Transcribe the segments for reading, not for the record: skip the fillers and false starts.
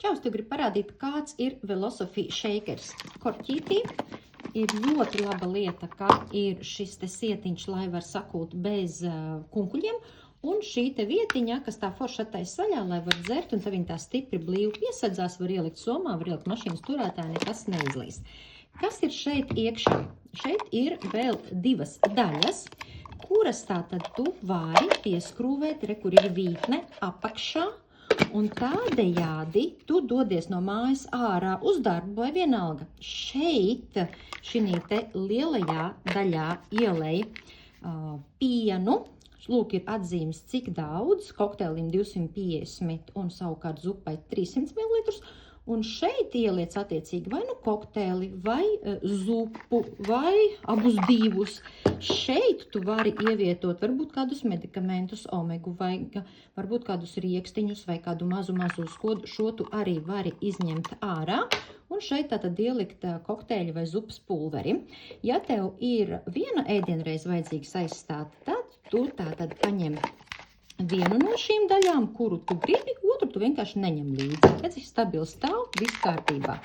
Čau, es tev gribu parādīt, kāds ir Velosophy shakers. Korķītī ir ļoti laba lieta, ka ir šis te sietiņš, lai var sakult bez kunkuļiem. Un šī te vietiņa, kas tā forši attaisa vaļā, lai var dzert, un tad viņa tā stipri blīvi piesadzās, var ielikt somā, var ielikt mašīnas turētā, nekas neizlīs. Kas ir šeit iekšā? Šeit ir vēl divas daļas, kuras tātad tu vari pieskrūvēt, kur ir vītne apakšā, un tādējādi tu dodies no mājas ārā uz darbu vai vienalga. Šeit, šinī te lielajā daļā ielej pienu. Lūk, ir atzīmes, cik daudz, kokteilim 250 un savukārt zupai 300 ml. Un šeit ieliec attiecīgi vai nu kokteili, vai zupu, vai abus divus. Šeit tu vari ievietot varbūt kādus medikamentus, omegu, vai varbūt kādus riekstiņus, vai kādu mazu skodu. Šo tu arī vari izņemt ārā. Un šeit tātad ielikt kokteļu vai zupas pulveri. Ja tev ir viena ēdienreize vajadzīgs aizstāt, tad tu tātad paņem vienu no šīm daļām, kuru tu gribi, otru tu vienkārši neņem līdzi. Redz, ir stabils stāv, viss kārtībā.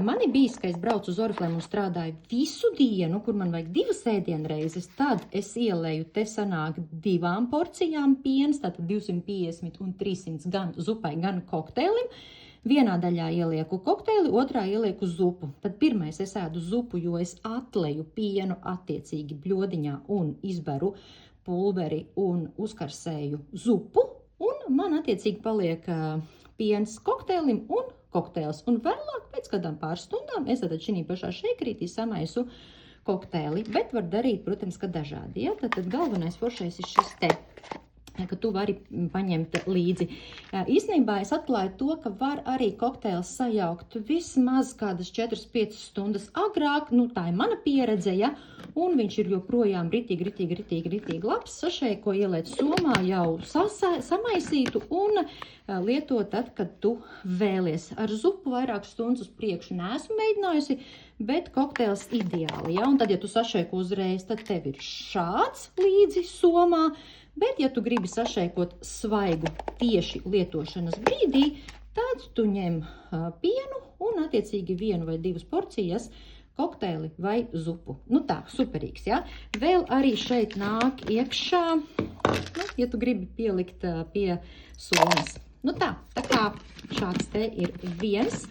Man ir bijis, ka es braucu uz Oriflēm un strādāju visu dienu, kur man vajag divas ēdienreizes, tad es ielēju, te sanāk 2 porcijām piens, tātad 250 un 300 gan zupai, gan kokteilim. Vienā daļā ielieku kokteili, otrā ielieku zupu. Tad pirmais es ēdu zupu, jo es atleju pienu attiecīgi bļodiņā un izberu pulveri un uzkarsēju zupu. Un man attiecīgi paliek piens kokteilim un kokteils. Un vēlāk pēc kādām pāris stundām es tad šī pašā šeikrītī samaisu kokteili. Bet var darīt, protams, ka dažādi. Ja? Tad galvenais foršais ir šis te, ka tu vari paņemt līdzi. Īstenībā es atklāju to, ka var arī kokteils sajaukt vismaz kādas 4-5 stundas agrāk, nu tā ir mana pieredze, ja, un viņš ir joprojām ritīgi labs, sašeiko ieliec somā jau samaisītu un lietot tad, kad tu vēlies. Ar zupu vairākas stundas uz priekšu neesmu mēģinājusi, bet kokteils ideāli, ja, un tad, ja tu sašeiko uzreiz, tad tev ir šāds līdzi somā. Bet, ja tu gribi sašeikot svaigu tieši lietošanas brīdī, tad tu ņem pienu un attiecīgi 1 vai 2 porcijas kokteili vai zupu. Nu tā, superīgs, ja? Vēl arī šeit nāk iekšā, nu, ja tu gribi pielikt pie somas. Nu tā kā šāds te ir viens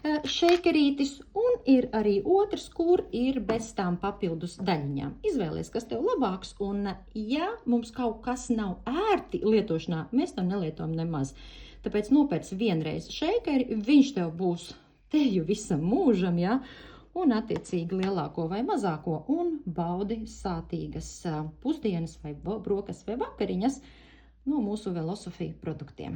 šeikerītis, un ir arī otrs, kur ir bez tām papildus daļiņām. Izvēlies, kas tev labāks, un ja mums kaut kas nav ērti lietošanā, mēs to nelietojam nemaz. Tāpēc nopērc vienreiz šeikeri, viņš tev būs teju visam mūžam, ja? Un attiecīgi lielāko vai mazāko, un baudi sātīgas pusdienas vai brokas vai vakariņas no mūsu Velosophy produktiem.